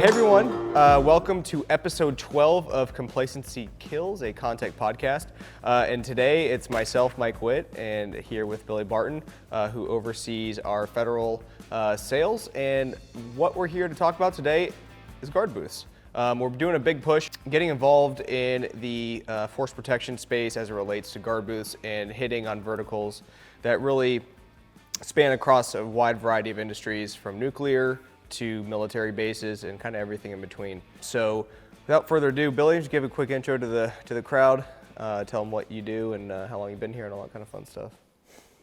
Hey everyone, welcome to episode 12 of Complacency Kills, a Kontek podcast. And today it's myself, Mike Witt, and here with Billy Barton, who oversees our federal sales. And what we're here to talk about today is guard booths. We're doing a big push, getting involved in the force protection space as it relates to guard booths and hitting on verticals that really span across a wide variety of industries, from nuclear to military bases and kind of everything in between. So without further ado, Billy, just give a quick intro to the crowd, tell them what you do and how long you've been here and all that kind of fun stuff.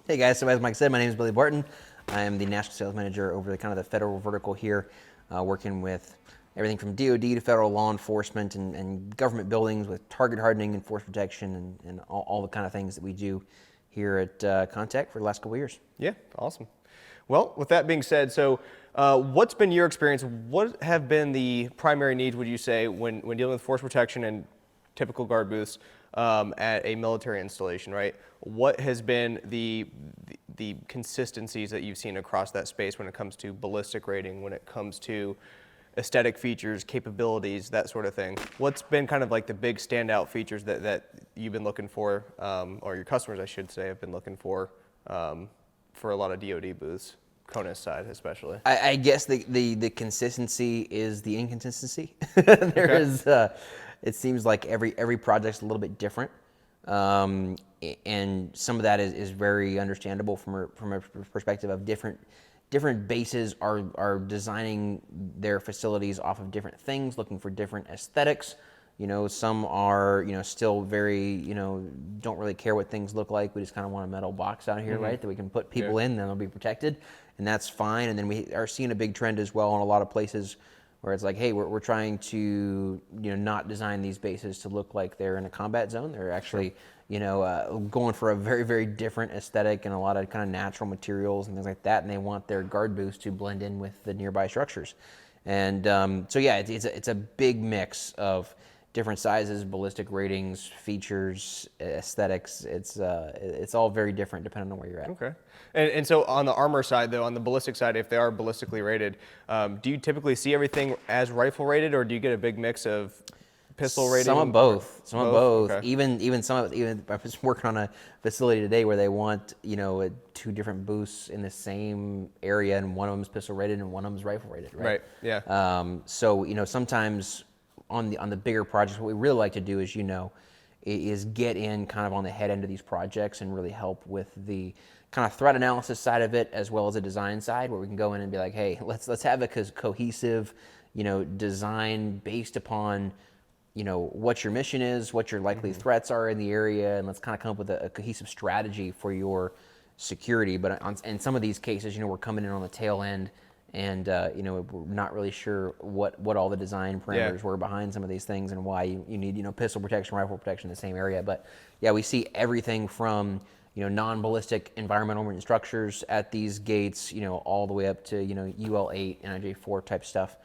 Hey guys, so as Mike said, my name is Billy Barton. I am the National Sales Manager over the federal vertical here, working with everything from DoD to federal law enforcement and government buildings with target hardening and force protection and all the kind of things that we do here at Kontek for the last couple of years. Yeah, awesome. Well, with that being said, so what's been your experience? What have been the primary needs, would you say, when dealing with force protection and typical guard booths at a military installation, right? What has been the consistencies that you've seen across that space when it comes to ballistic rating, when it comes to aesthetic features, capabilities, that sort of thing? What's been kind of like the big standout features that you've been looking for, or your customers, I should say, have been looking for a lot of DoD booths, CONUS side especially? I guess the consistency is the inconsistency. There is, it seems like every project's a little bit different, and some of that is very understandable from a perspective of different bases are designing their facilities off of different things, looking for different aesthetics. You know, some are, still very, don't really care what things look like. We just kind of want a metal box out here, right, that we can put people in, then they'll be protected, and that's fine. And then we are seeing a big trend as well in a lot of places where it's like, hey, we're trying to, not design these bases to look like they're in a combat zone. They're actually, going for a very, very different aesthetic and a lot of kind of natural materials and things like that, and they want their guard booths to blend in with the nearby structures. And so yeah, it's a big mix of different sizes, ballistic ratings, features, aesthetics. It's all very different depending on where you're at. Okay. And so on the armor side, though, on the ballistic side, if they are ballistically rated, do you typically see everything as rifle rated, or do you get a big mix of pistol rating? Some of both. Some of both. Okay. Even I was working on a facility today where they want two different booths in the same area, and one of them is pistol rated and one of them is rifle rated. Right. Right. Yeah. So sometimes on the bigger projects, what we really like to do is get in kind of on the head end of these projects and really help with the kind of threat analysis side of it, as well as the design side, where we can go in and be like, hey, let's have a cohesive, design based upon, what your mission is, what your likely threats are in the area, and let's kind of come up with a cohesive strategy for your security. But in some of these cases, we're coming in on the tail end, and we're not really sure what all the design parameters were behind some of these things and why you need pistol protection, rifle protection in the same area. But yeah, we see everything from non-ballistic environmental marine structures at these gates, all the way up to UL8 and NJ4 type stuff.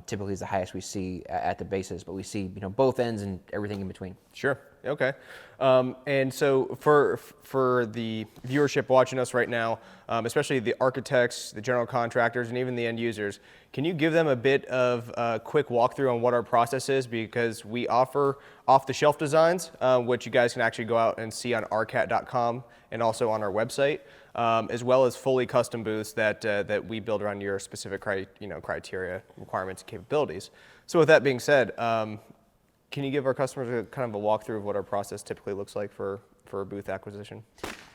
Typically is the highest we see at the bases, but we see both ends and everything in between. Sure. Okay. And so for the viewership watching us right now, especially the architects, the general contractors, and even the end users, can you give them a bit of a quick walkthrough on what our process is? Because we offer off-the-shelf designs, which you guys can actually go out and see on rcat.com and also on our website, as well as fully custom booths that we build around your specific criteria, requirements, and capabilities. So with that being said, can you give our customers a kind of a walkthrough of what our process typically looks like for a booth acquisition?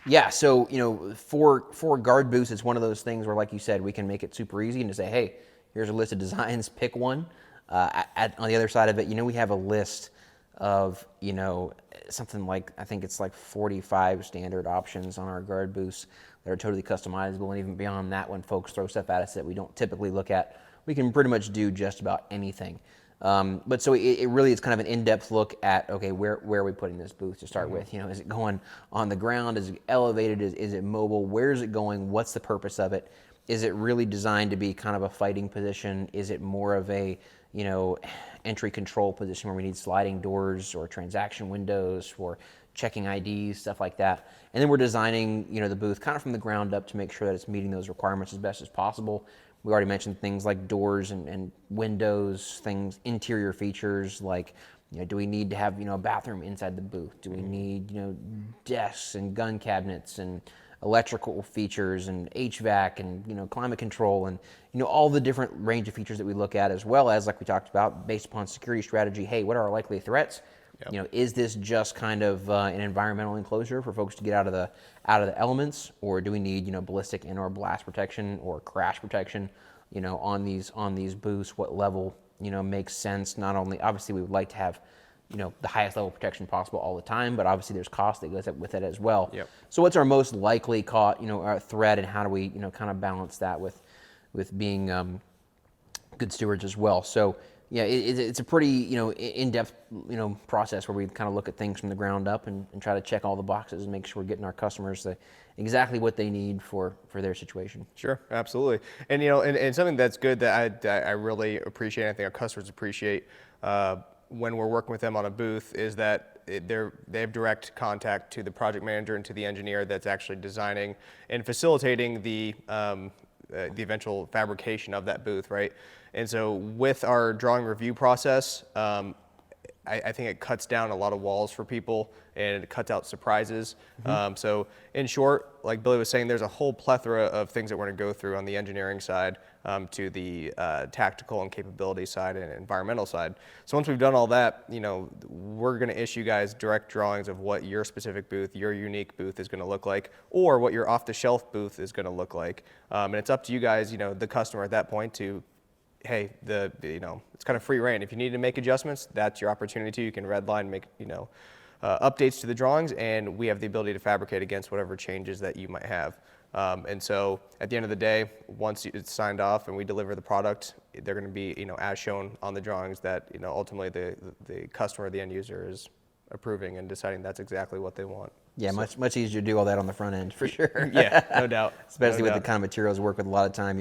Yeah, so for guard booths, it's one of those things where, like you said, we can make it super easy and just say, hey, here's a list of designs, pick one. On the other side of it, we have a list of something like, I think it's like 45 standard options on our guard booths that are totally customizable, and even beyond that, when folks throw stuff at us that we don't typically look at, we can pretty much do just about anything. But so it really is kind of an in-depth look at, okay, where are we putting this booth to start with? Is it going on the ground? Is it elevated? Is it mobile? Where is it going? What's the purpose of it? Is it really designed to be kind of a fighting position? Is it more of a, entry control position where we need sliding doors or transaction windows for checking IDs, stuff like that? And then we're designing, the booth kind of from the ground up to make sure that it's meeting those requirements as best as possible. We already mentioned things like doors and windows, things, interior features like, do we need to have, a bathroom inside the booth? Do we need, desks and gun cabinets and electrical features and HVAC and, climate control and, all the different range of features that we look at, as well as, like we talked about, based upon security strategy, hey, what are our likely threats? Yep. Is this just kind of an environmental enclosure for folks to get out of the elements, or do we need, ballistic and/or blast protection or crash protection, on these booths? What level, makes sense? Not only, obviously, we would like to have, the highest level of protection possible all the time, but obviously there's cost that goes up with it as well. Yep. So what's our most likely threat, and how do we, kind of balance that with being good stewards as well? So. Yeah, it's a pretty, in-depth, process where we kind of look at things from the ground up and try to check all the boxes and make sure we're getting our customers exactly what they need for their situation. Sure, absolutely. And, and something that's good that I really appreciate, I think our customers appreciate when we're working with them on a booth, is that they have direct contact to the project manager and to the engineer that's actually designing and facilitating the eventual fabrication of that booth, right? And so with our drawing review process, I think it cuts down a lot of walls for people, and it cuts out surprises. Mm-hmm. So in short, like Billy was saying, there's a whole plethora of things that we're going to go through on the engineering side, to the tactical and capability side and environmental side. So once we've done all that, we're going to issue guys direct drawings of what your specific booth, your unique booth is going to look like, or what your off-the-shelf booth is going to look like. And it's up to you guys, the customer at that point to, hey, it's kind of free reign. If you need to make adjustments, that's your opportunity to. You can redline, make, updates to the drawings, and we have the ability to fabricate against whatever changes that you might have. And so at the end of the day, once it's signed off and we deliver the product, they're going to be, as shown on the drawings that, ultimately the customer, the end user, is approving and deciding that's exactly what they want. Yeah, so. much easier to do all that on the front end, for sure. Yeah, no doubt. Especially with the kind of materials we work with a lot of time,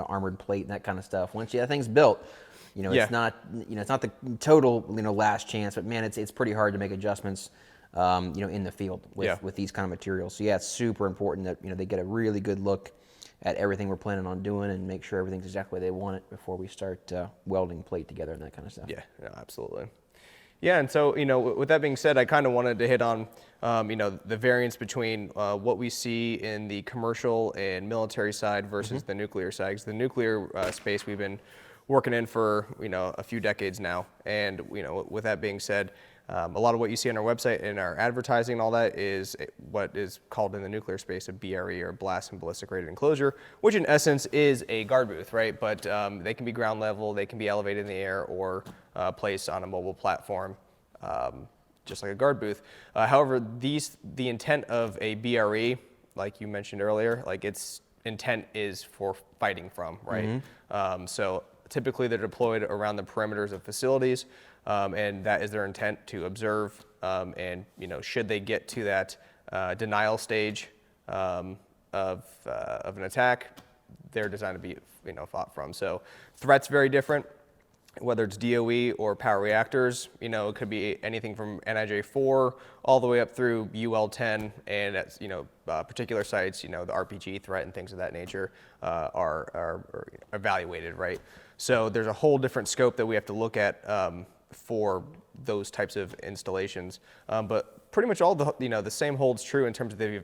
armored plate and that kind of stuff. Once that thing's built, it's not, it's not the total, last chance, but man, it's pretty hard to make adjustments, in the field with these kind of materials. So yeah, it's super important that, they get a really good look at everything we're planning on doing and make sure everything's exactly the way they want it before we start welding plate together and that kind of stuff. Yeah, no, absolutely. Yeah, and so, with that being said, I kind of wanted to hit on, the variance between what we see in the commercial and military side versus the nuclear side. Because the nuclear space we've been working in for, a few decades now. And, with that being said, a lot of what you see on our website and our advertising and all that is what is called in the nuclear space a BRE, or blast and ballistic rated enclosure, which in essence is a guard booth, right? But they can be ground level, they can be elevated in the air, or placed on a mobile platform, just like a guard booth. However, the intent of a BRE, like you mentioned earlier, like its intent is for fighting from, right? Mm-hmm. So typically they're deployed around the perimeters of facilities, and that is their intent, to observe, and should they get to that denial stage of an attack, they're designed to be fought from. So threats very different, whether it's DOE or power reactors. It could be anything from NIJ4 all the way up through UL10, and at particular sites, the RPG threat and things of that nature are evaluated, right? So there's a whole different scope that we have to look at for those types of installations, but pretty much all the same holds true in terms of the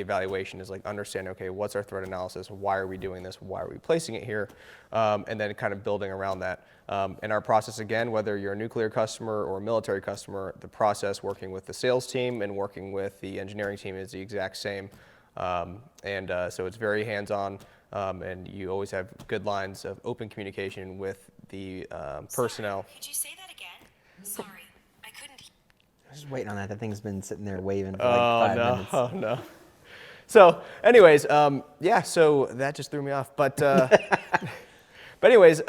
evaluation is like understanding, okay, what's our threat analysis, why are we doing this, why are we placing it here, and then kind of building around that. And our process, again, whether you're a nuclear customer or a military customer, the process working with the sales team and working with the engineering team is the exact same, and so it's very hands-on, and you always have good lines of open communication with the personnel. Could you say that again? Sorry, I couldn't. I was just waiting on that. That thing's been sitting there waving for like 5 minutes. Oh, no. So anyways, so that just threw me off. But anyways,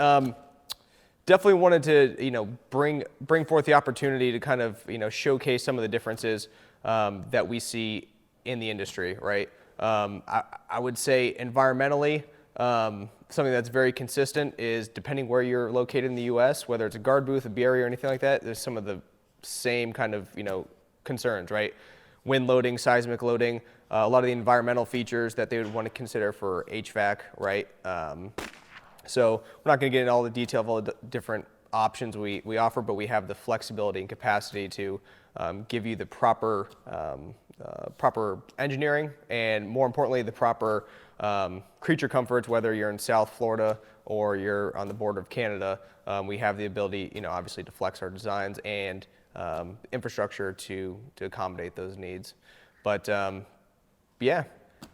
definitely wanted to, bring forth the opportunity to kind of, showcase some of the differences that we see in the industry, right? I would say environmentally, something that's very consistent is, depending where you're located in the U.S., whether it's a guard booth, a BRE, or anything like that, there's some of the same kind of, concerns, right? Wind loading, seismic loading, a lot of the environmental features that they would want to consider for HVAC, right? So we're not going to get into all the detail of all the different options we offer, but we have the flexibility and capacity to give you the proper engineering and, more importantly, the proper creature comforts, whether you're in South Florida or you're on the border of Canada. We have the ability, obviously, to flex our designs and infrastructure to accommodate those needs. But yeah,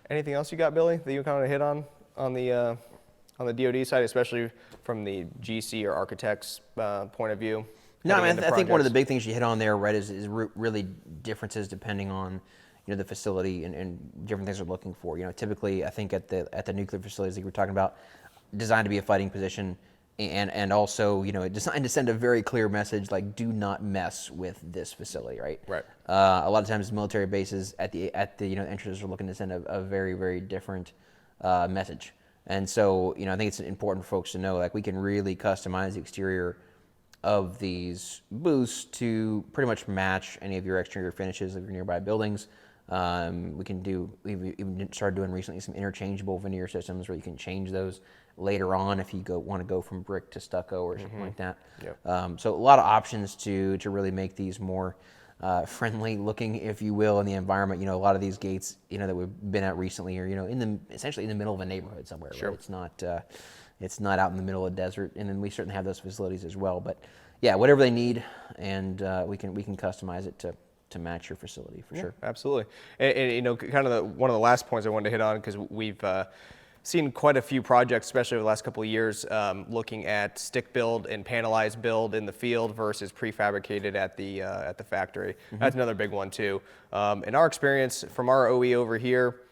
anything else you got, Billy, that you kind of hit on the DoD side, especially from the GC or architect's point of view? No, I mean, I think one of the big things you hit on there, right, is really differences depending on the facility and different things they're looking for. Typically, I think at the nuclear facilities that you were talking about, designed to be a fighting position, and also designed to send a very clear message, like, do not mess with this facility, right? Right. A lot of times, military bases at the entrances are looking to send a very, very different message. And so, I think it's important for folks to know, like, we can really customize the exterior of these booths to pretty much match any of your exterior finishes of your nearby buildings. We've even started doing recently some interchangeable veneer systems where you can change those later on if you want to go from brick to stucco or something like that. Yep. So a lot of options to really make these more friendly looking, if you will, in the environment. A lot of these gates, that we've been at recently are, essentially in the middle of a neighborhood somewhere. Sure. Right? It's not out in the middle of the desert, and then we certainly have those facilities as well. But yeah, whatever they need, and we can customize it to match your facility for sure. Absolutely. And kind of one of the last points I wanted to hit on, because we've seen quite a few projects, especially over the last couple of years, looking at stick build and panelized build in the field versus prefabricated at the factory. Mm-hmm. That's another big one too. In our experience from our OE over here,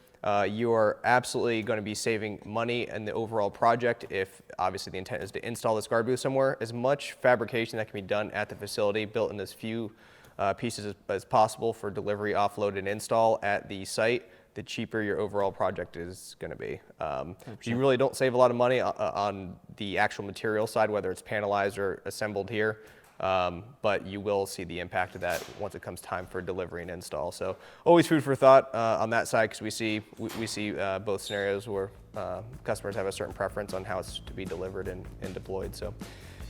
you are absolutely going to be saving money in the overall project if obviously the intent is to install this guard booth somewhere. As much fabrication that can be done at the facility, built in as few pieces as possible for delivery, offload, and install at the site, the cheaper your overall project is going to be. You really don't save a lot of money on the actual material side, whether it's panelized or assembled here. But you will see the impact of that once it comes time for delivery and install. So always food for thought on that side, because we see both scenarios where customers have a certain preference on how it's to be delivered and deployed. So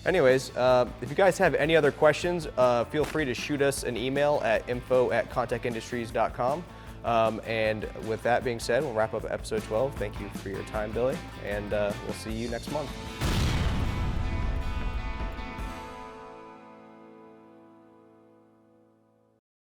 anyways, if you guys have any other questions, feel free to shoot us an email at info@kontekindustries.com. And with that being said, we'll wrap up episode 12. Thank you for your time, Billy, and we'll see you next month.